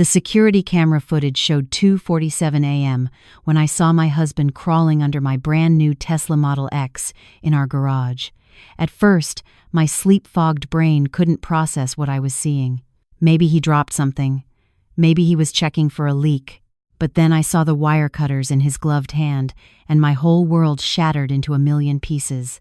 The security camera footage showed 2:47 a.m. when I saw my husband crawling under my brand new Tesla Model X in our garage. At first, my sleep-fogged brain couldn't process what I was seeing. Maybe he dropped something. Maybe he was checking for a leak. But then I saw the wire cutters in his gloved hand, and my whole world shattered into a million pieces.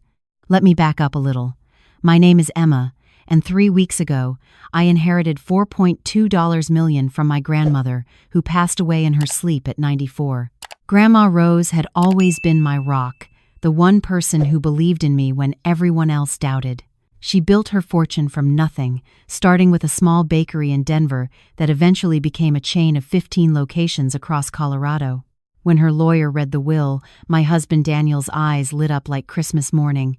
Let me back up a little. My name is Emma, and 3 weeks ago, I inherited $4.2 million from my grandmother, who passed away in her sleep at 94. Grandma Rose had always been my rock, the one person who believed in me when everyone else doubted. She built her fortune from nothing, starting with a small bakery in Denver that eventually became a chain of 15 locations across Colorado. When her lawyer read the will, my husband Daniel's eyes lit up like Christmas morning.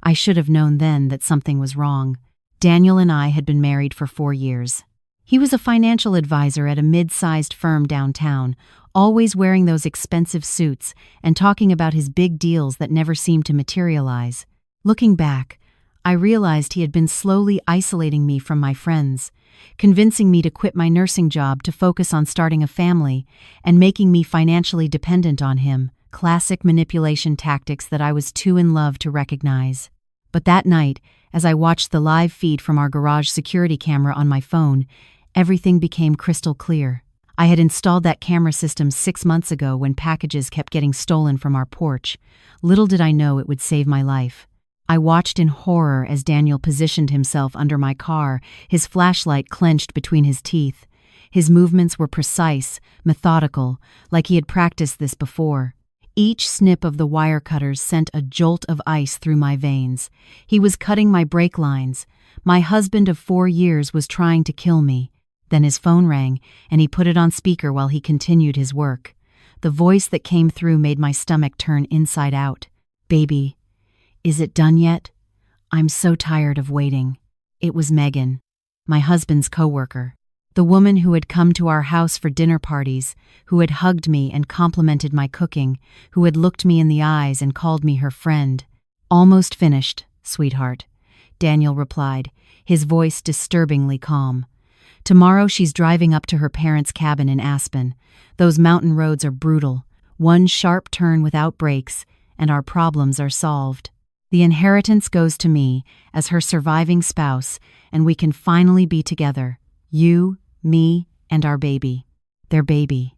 I should have known then that something was wrong. Daniel and I had been married for 4 years. He was a financial advisor at a mid-sized firm downtown, always wearing those expensive suits and talking about his big deals that never seemed to materialize. Looking back, I realized he had been slowly isolating me from my friends, convincing me to quit my nursing job to focus on starting a family, and making me financially dependent on him, classic manipulation tactics that I was too in love to recognize. But that night, as I watched the live feed from our garage security camera on my phone, everything became crystal clear. I had installed that camera system 6 months ago when packages kept getting stolen from our porch. Little did I know it would save my life. I watched in horror as Daniel positioned himself under my car, his flashlight clenched between his teeth. His movements were precise, methodical, like he had practiced this before. Each snip of the wire cutters sent a jolt of ice through my veins. He was cutting my brake lines. My husband of 4 years was trying to kill me. Then his phone rang, and he put it on speaker while he continued his work. The voice that came through made my stomach turn inside out. "Baby, is it done yet? I'm so tired of waiting." It was Megan, my husband's coworker, the woman who had come to our house for dinner parties, who had hugged me and complimented my cooking, who had looked me in the eyes and called me her friend. "Almost finished, sweetheart," Daniel replied, his voice disturbingly calm. "Tomorrow she's driving up to her parents' cabin in Aspen. Those mountain roads are brutal. One sharp turn without brakes, and our problems are solved. The inheritance goes to me as her surviving spouse, and we can finally be together. You, me, and our baby." Their baby.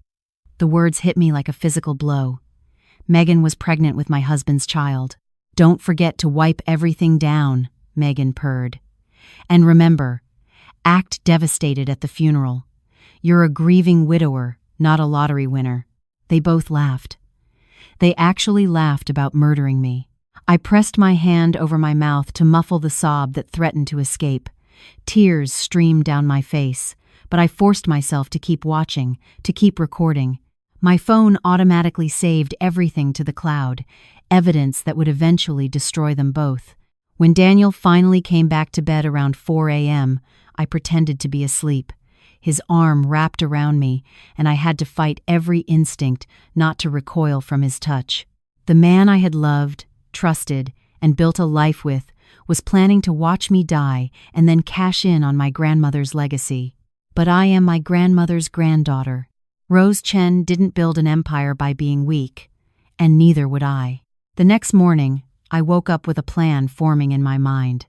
The words hit me like a physical blow. Megan was pregnant with my husband's child. "Don't forget to wipe everything down," Megan purred. "And remember, act devastated at the funeral. You're a grieving widower, not a lottery winner." They both laughed. They actually laughed about murdering me. I pressed my hand over my mouth to muffle the sob that threatened to escape. Tears streamed down my face, but I forced myself to keep watching, to keep recording. My phone automatically saved everything to the cloud, evidence that would eventually destroy them both. When Daniel finally came back to bed around 4 a.m., I pretended to be asleep. His arm wrapped around me, and I had to fight every instinct not to recoil from his touch. The man I had loved, trusted, and built a life with was planning to watch me die and then cash in on my grandmother's legacy. But I am my grandmother's granddaughter. Rose Chen didn't build an empire by being weak, and neither would I. The next morning, I woke up with a plan forming in my mind.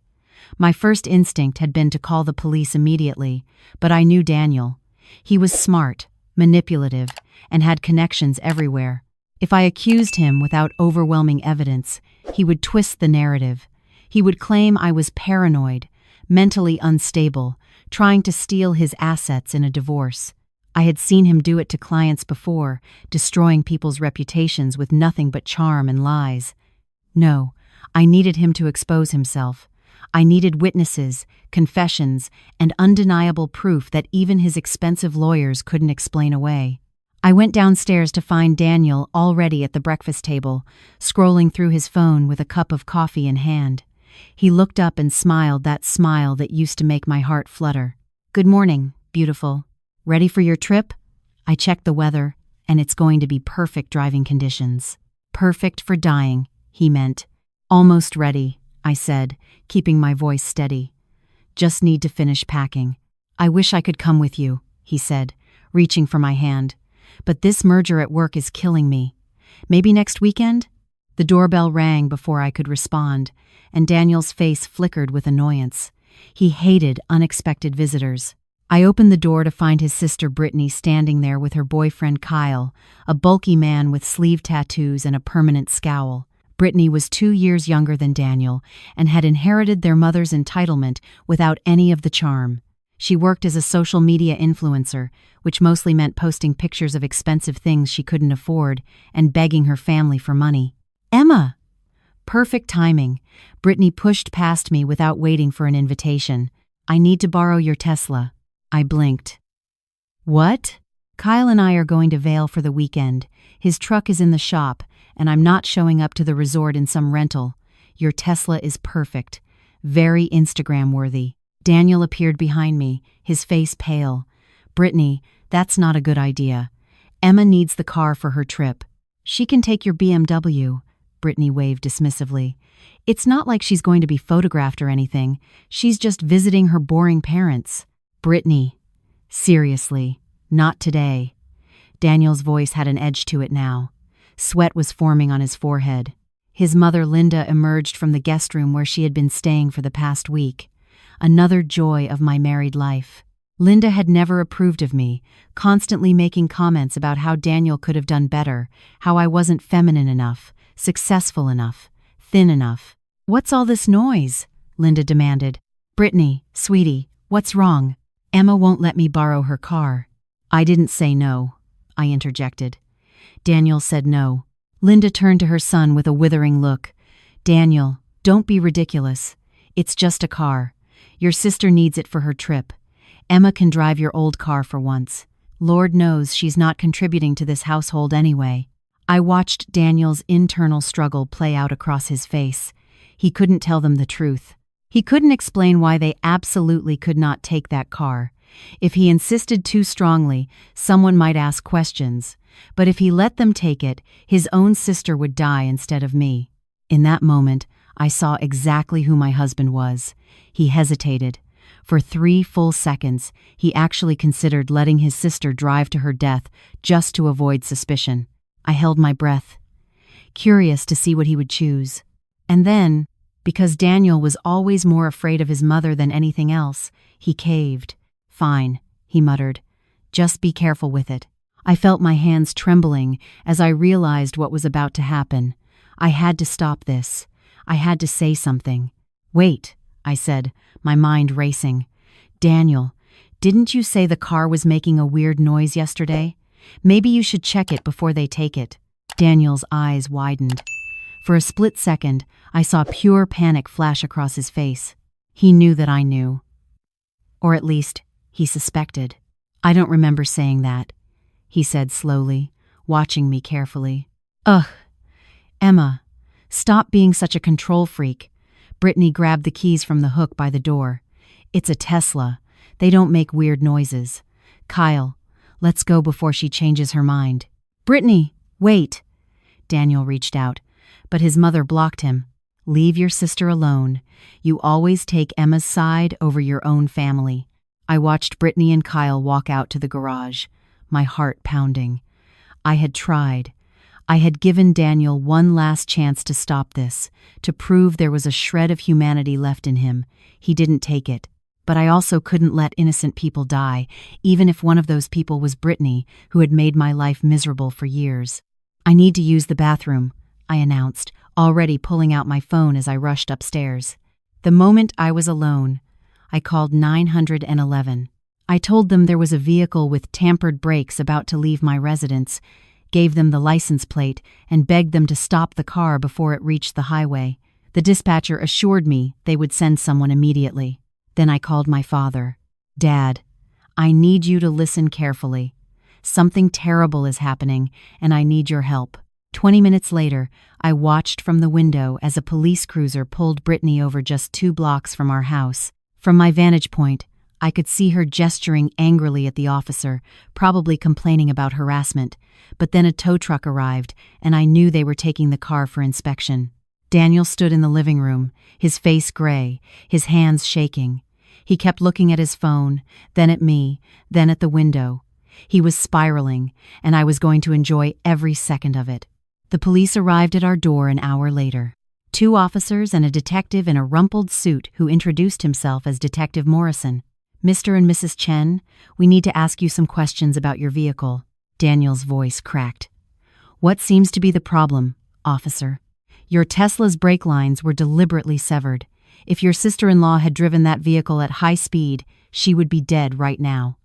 My first instinct had been to call the police immediately, but I knew Daniel. He was smart, manipulative, and had connections everywhere. If I accused him without overwhelming evidence, he would twist the narrative. He would claim I was paranoid, mentally unstable, trying to steal his assets in a divorce. I had seen him do it to clients before, destroying people's reputations with nothing but charm and lies. No, I needed him to expose himself. I needed witnesses, confessions, and undeniable proof that even his expensive lawyers couldn't explain away. I went downstairs to find Daniel already at the breakfast table, scrolling through his phone with a cup of coffee in hand. He looked up and smiled that smile that used to make my heart flutter. "Good morning, beautiful. Ready for your trip?" I checked the weather, and it's going to be perfect driving conditions. "Perfect for dying," he meant. "Almost ready," I said, keeping my voice steady. "Just need to finish packing." "I wish I could come with you," he said, reaching for my hand. But this merger at work is killing me. Maybe next weekend? The doorbell rang before I could respond, and Daniel's face flickered with annoyance. He hated unexpected visitors. I opened the door to find his sister Brittany standing there with her boyfriend Kyle, a bulky man with sleeve tattoos and a permanent scowl. Brittany was 2 years younger than Daniel and had inherited their mother's entitlement without any of the charm. She worked as a social media influencer, which mostly meant posting pictures of expensive things she couldn't afford and begging her family for money. "Emma!" Perfect timing. Brittany pushed past me without waiting for an invitation. "I need to borrow your Tesla." I blinked. "What?" "Kyle and I are going to Vail for the weekend. His truck is in the shop, and I'm not showing up to the resort in some rental. Your Tesla is perfect. Very Instagram-worthy." Daniel appeared behind me, his face pale. "Brittany, that's not a good idea. Emma needs the car for her trip." "She can take your BMW," Brittany waved dismissively. "It's not like she's going to be photographed or anything. She's just visiting her boring parents." "Brittany, seriously, not today." Daniel's voice had an edge to it now. Sweat was forming on his forehead. His mother Linda emerged from the guest room where she had been staying for the past week. Another joy of my married life. Linda had never approved of me, constantly making comments about how Daniel could have done better, how I wasn't feminine enough, successful enough, thin enough. "What's all this noise?" Linda demanded. "Brittany, sweetie, what's wrong?" "Emma won't let me borrow her car." "I didn't say no," I interjected. Daniel said no. Linda turned to her son with a withering look. "Daniel, don't be ridiculous. It's just a car. Your sister needs it for her trip. Emma can drive your old car for once. Lord knows she's not contributing to this household anyway." I watched Daniel's internal struggle play out across his face. He couldn't tell them the truth. He couldn't explain why they absolutely could not take that car. If he insisted too strongly, someone might ask questions. But if he let them take it, his own sister would die instead of me. In that moment, I saw exactly who my husband was. He hesitated. For 3 full seconds, he actually considered letting his sister drive to her death just to avoid suspicion. I held my breath, curious to see what he would choose. And then, because Daniel was always more afraid of his mother than anything else, he caved. "Fine," he muttered. "Just be careful with it." I felt my hands trembling as I realized what was about to happen. I had to stop this. I had to say something. "Wait," I said, my mind racing. "Daniel, didn't you say the car was making a weird noise yesterday? Maybe you should check it before they take it." Daniel's eyes widened. For a split second, I saw pure panic flash across his face. He knew that I knew. Or at least, he suspected. "I don't remember saying that," he said slowly, watching me carefully. "Ugh, Emma, stop being such a control freak." Brittany grabbed the keys from the hook by the door. "It's a Tesla. They don't make weird noises. Kyle, let's go before she changes her mind." "Brittany, wait." Daniel reached out, but his mother blocked him. "Leave your sister alone. You always take Emma's side over your own family." I watched Brittany and Kyle walk out to the garage, my heart pounding. I had tried. I had given Daniel one last chance to stop this, to prove there was a shred of humanity left in him. He didn't take it. But I also couldn't let innocent people die, even if one of those people was Brittany, who had made my life miserable for years. "I need to use the bathroom," I announced, already pulling out my phone as I rushed upstairs. The moment I was alone, I called 911. I told them there was a vehicle with tampered brakes about to leave my residence, gave them the license plate, and begged them to stop the car before it reached the highway. The dispatcher assured me they would send someone immediately. Then I called my father. "Dad, I need you to listen carefully. Something terrible is happening, and I need your help." 20 minutes later, I watched from the window as a police cruiser pulled Brittany over just 2 blocks from our house. From my vantage point, I could see her gesturing angrily at the officer, probably complaining about harassment. But then a tow truck arrived, and I knew they were taking the car for inspection. Daniel stood in the living room, his face gray, his hands shaking. He kept looking at his phone, then at me, then at the window. He was spiraling, and I was going to enjoy every second of it. The police arrived at our door an hour later. 2 officers and a detective in a rumpled suit who introduced himself as Detective Morrison. "Mr. and Mrs. Chen, we need to ask you some questions about your vehicle." Daniel's voice cracked. "What seems to be the problem, officer?" "Your Tesla's brake lines were deliberately severed. If your sister-in-law had driven that vehicle at high speed, she would be dead right now.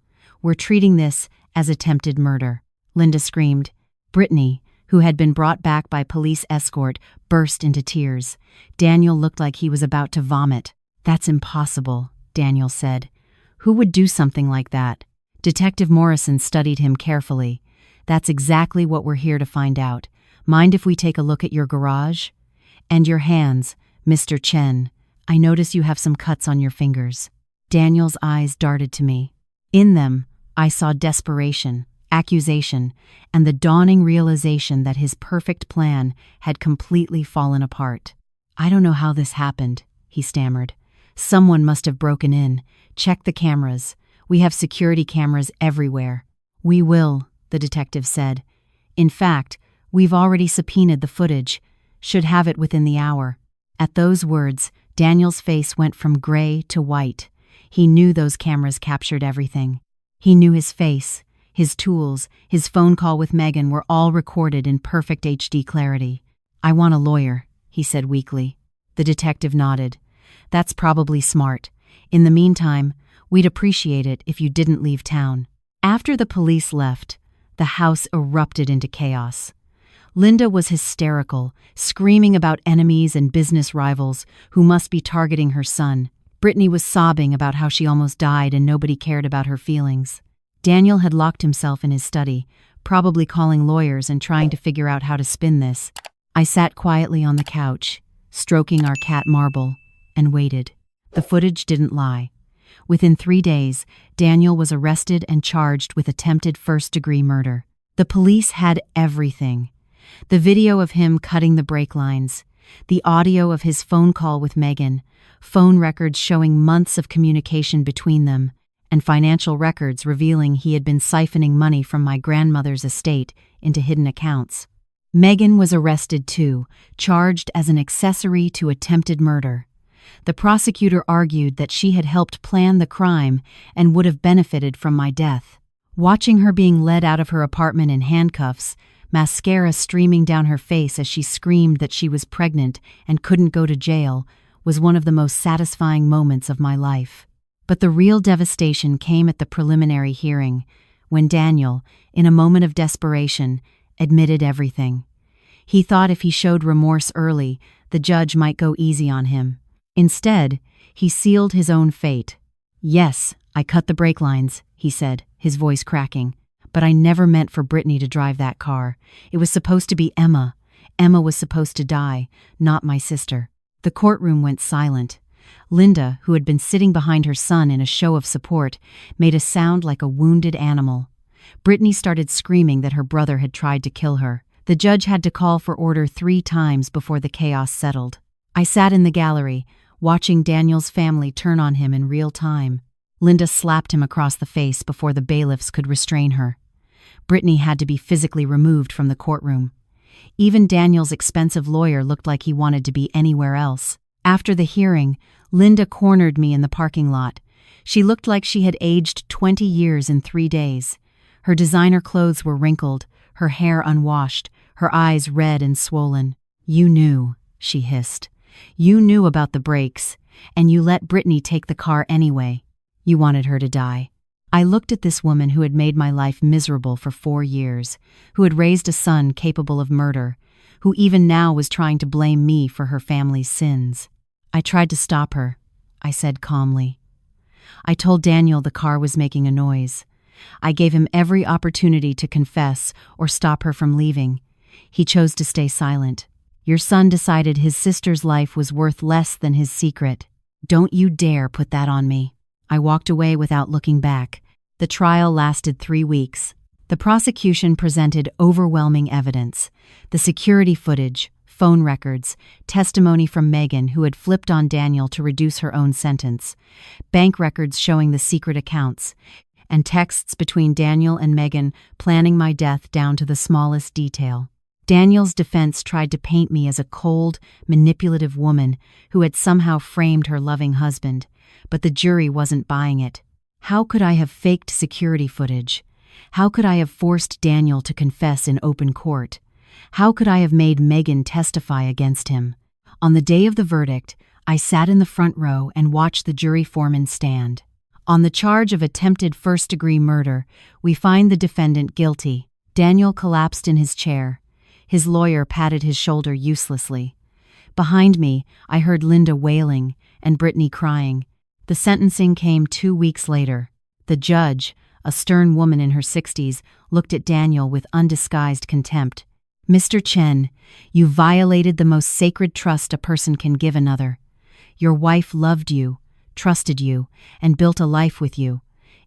We're treating this as attempted murder." Linda screamed. Brittany, who had been brought back by police escort, burst into tears. Daniel looked like he was about to vomit. "That's impossible," Daniel said. "Who would do something like that?" Detective Morrison studied him carefully. "That's exactly what we're here to find out. Mind if we take a look at your garage? And your hands, Mr. Chen. I notice you have some cuts on your fingers." Daniel's eyes darted to me. In them, I saw desperation, accusation, and the dawning realization that his perfect plan had completely fallen apart. "I don't know how this happened," he stammered. "Someone must have broken in. Check the cameras. We have security cameras everywhere." "We will," the detective said. "In fact, we've already subpoenaed the footage. Should have it within the hour." At those words, Daniel's face went from gray to white. He knew those cameras captured everything. He knew his face, his tools, his phone call with Megan were all recorded in perfect HD clarity. "I want a lawyer," he said weakly. The detective nodded. "That's probably smart. In the meantime, we'd appreciate it if you didn't leave town." After the police left, the house erupted into chaos. Linda was hysterical, screaming about enemies and business rivals who must be targeting her son. Brittany was sobbing about how she almost died and nobody cared about her feelings. Daniel had locked himself in his study, probably calling lawyers and trying to figure out how to spin this. I sat quietly on the couch, stroking our cat Marble, and waited. The footage didn't lie. Within 3 days, Daniel was arrested and charged with attempted first-degree murder. The police had everything. The video of him cutting the brake lines, the audio of his phone call with Megan, phone records showing months of communication between them, and financial records revealing he had been siphoning money from my grandmother's estate into hidden accounts. Megan was arrested too, charged as an accessory to attempted murder. The prosecutor argued that she had helped plan the crime and would have benefited from my death. Watching her being led out of her apartment in handcuffs, mascara streaming down her face as she screamed that she was pregnant and couldn't go to jail, was one of the most satisfying moments of my life. But the real devastation came at the preliminary hearing, when Daniel, in a moment of desperation, admitted everything. He thought if he showed remorse early, the judge might go easy on him. Instead, he sealed his own fate. "Yes, I cut the brake lines," he said, his voice cracking. "But I never meant for Brittany to drive that car. It was supposed to be Emma. Emma was supposed to die, not my sister." The courtroom went silent. Linda, who had been sitting behind her son in a show of support, made a sound like a wounded animal. Brittany started screaming that her brother had tried to kill her. The judge had to call for order 3 times before the chaos settled. I sat in the gallery, watching Daniel's family turn on him in real time. Linda slapped him across the face before the bailiffs could restrain her. Brittany had to be physically removed from the courtroom. Even Daniel's expensive lawyer looked like he wanted to be anywhere else. After the hearing, Linda cornered me in the parking lot. She looked like she had aged 20 years in 3 days. Her designer clothes were wrinkled, her hair unwashed, her eyes red and swollen. "You knew," she hissed. "You knew about the brakes, and you let Brittany take the car anyway. You wanted her to die." I looked at this woman who had made my life miserable for 4 years, who had raised a son capable of murder, who even now was trying to blame me for her family's sins. "I tried to stop her," I said calmly. "I told Daniel the car was making a noise. I gave him every opportunity to confess or stop her from leaving. He chose to stay silent. Your son decided his sister's life was worth less than his secret. Don't you dare put that on me." I walked away without looking back. The trial lasted 3 weeks. The prosecution presented overwhelming evidence: the security footage, phone records, testimony from Megan, who had flipped on Daniel to reduce her own sentence, bank records showing the secret accounts, and texts between Daniel and Megan planning my death down to the smallest detail. Daniel's defense tried to paint me as a cold, manipulative woman who had somehow framed her loving husband, but the jury wasn't buying it. How could I have faked security footage? How could I have forced Daniel to confess in open court? How could I have made Megan testify against him? On the day of the verdict, I sat in the front row and watched the jury foreman stand. On the charge of attempted first-degree murder, we find the defendant guilty. Daniel collapsed in his chair. His lawyer patted his shoulder uselessly. Behind me, I heard Linda wailing and Brittany crying. The sentencing came 2 weeks later. The judge, a stern woman in her 60s, looked at Daniel with undisguised contempt. "Mr. Chen, you violated the most sacred trust a person can give another. Your wife loved you, trusted you, and built a life with you.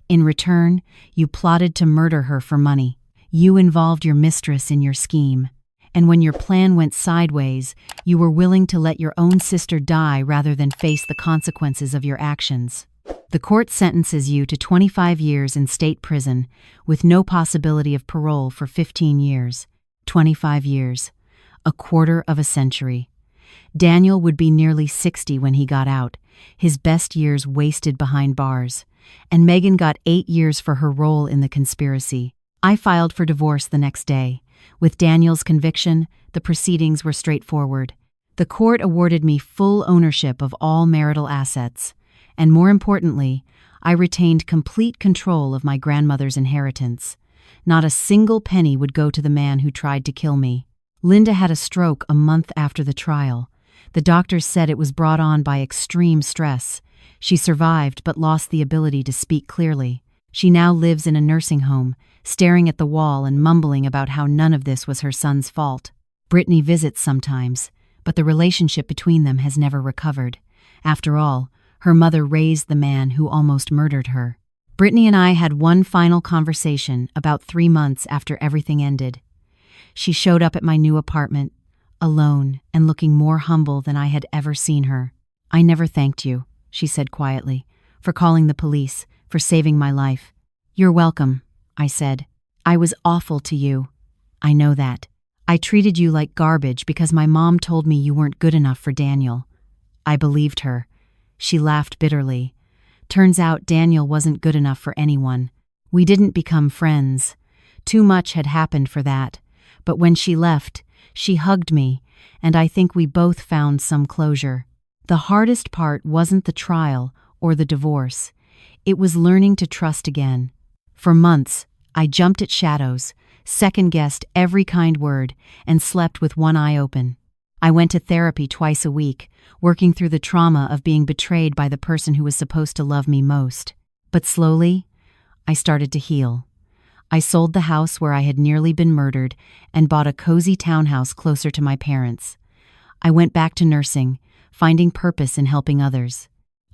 In return, you plotted to murder her for money. You involved your mistress in your scheme. And when your plan went sideways, you were willing to let your own sister die rather than face the consequences of your actions. The court sentences you to 25 years in state prison, with no possibility of parole for 15 years. 25 years. A quarter of a century. Daniel would be nearly 60 when he got out, his best years wasted behind bars. And Megan got 8 years for her role in the conspiracy. I filed for divorce the next day. With Daniel's conviction, the proceedings were straightforward. The court awarded me full ownership of all marital assets, and more importantly, I retained complete control of my grandmother's inheritance. Not a single penny would go to the man who tried to kill me. Linda had a stroke a month after the trial. The doctors said it was brought on by extreme stress. She survived but lost the ability to speak clearly. She now lives in a nursing home, staring at the wall and mumbling about how none of this was her son's fault. Brittany visits sometimes, but the relationship between them has never recovered. After all, her mother raised the man who almost murdered her. Brittany and I had one final conversation about 3 months after everything ended. She showed up at my new apartment, alone and looking more humble than I had ever seen her. "I never thanked you," she said quietly, "for calling the police, for saving my life." "You're welcome," I said. "I was awful to you. I know that. I treated you like garbage because my mom told me you weren't good enough for Daniel." I believed her. She laughed bitterly. Turns out Daniel wasn't good enough for anyone. We didn't become friends. Too much had happened for that. But when she left, she hugged me, and I think we both found some closure. The hardest part wasn't the trial or the divorce. It was learning to trust again. For months, I jumped at shadows, second-guessed every kind word, and slept with one eye open. I went to therapy twice a week, working through the trauma of being betrayed by the person who was supposed to love me most. But slowly, I started to heal. I sold the house where I had nearly been murdered and bought a cozy townhouse closer to my parents. I went back to nursing, finding purpose in helping others.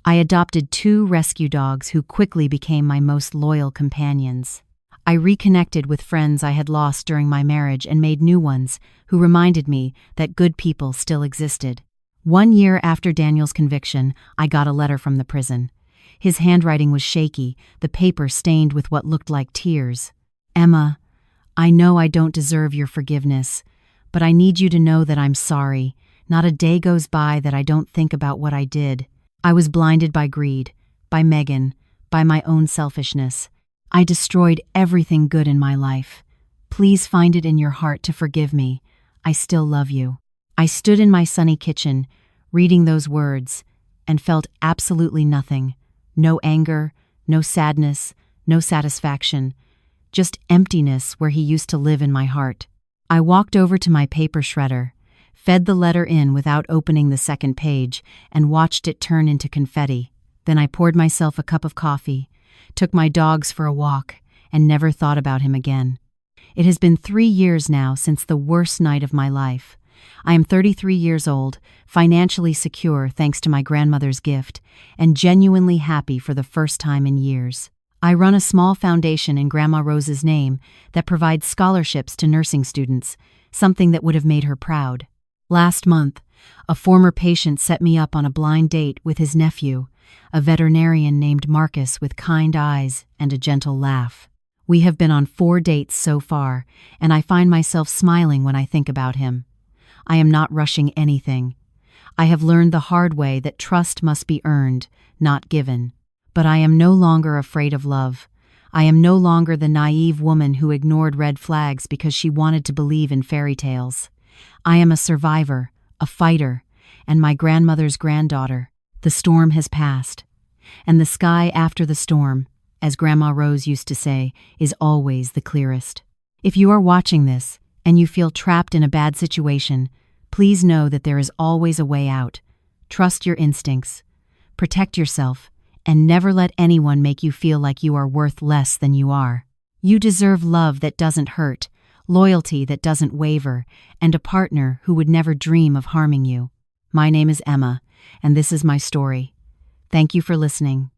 I adopted 2 rescue dogs who quickly became my most loyal companions. I reconnected with friends I had lost during my marriage and made new ones who reminded me that good people still existed. 1 year after Daniel's conviction, I got a letter from the prison. His handwriting was shaky, the paper stained with what looked like tears. "Emma, I know I don't deserve your forgiveness, but I need you to know that I'm sorry. Not a day goes by that I don't think about what I did. I was blinded by greed, by Megan, by my own selfishness. I destroyed everything good in my life. Please find it in your heart to forgive me. I still love you." I stood in my sunny kitchen, reading those words, and felt absolutely nothing. No anger, no sadness, no satisfaction. Just emptiness where he used to live in my heart. I walked over to my paper shredder, fed the letter in without opening the second page, and watched it turn into confetti. Then I poured myself a cup of coffee, took my dogs for a walk, and never thought about him again. It has been 3 years now since the worst night of my life. I am 33 years old, financially secure thanks to my grandmother's gift, and genuinely happy for the first time in years. I run a small foundation in Grandma Rose's name that provides scholarships to nursing students, something that would have made her proud. Last month, a former patient set me up on a blind date with his nephew, a veterinarian named Marcus with kind eyes and a gentle laugh. We have been on 4 dates so far, and I find myself smiling when I think about him. I am not rushing anything. I have learned the hard way that trust must be earned, not given. But I am no longer afraid of love. I am no longer the naive woman who ignored red flags because she wanted to believe in fairy tales. I am a survivor, a fighter, and my grandmother's granddaughter. The storm has passed. And the sky after the storm, as Grandma Rose used to say, is always the clearest. If you are watching this, and you feel trapped in a bad situation, please know that there is always a way out. Trust your instincts. Protect yourself, and never let anyone make you feel like you are worth less than you are. You deserve love that doesn't hurt, loyalty that doesn't waver, and a partner who would never dream of harming you. My name is Emma, and this is my story. Thank you for listening.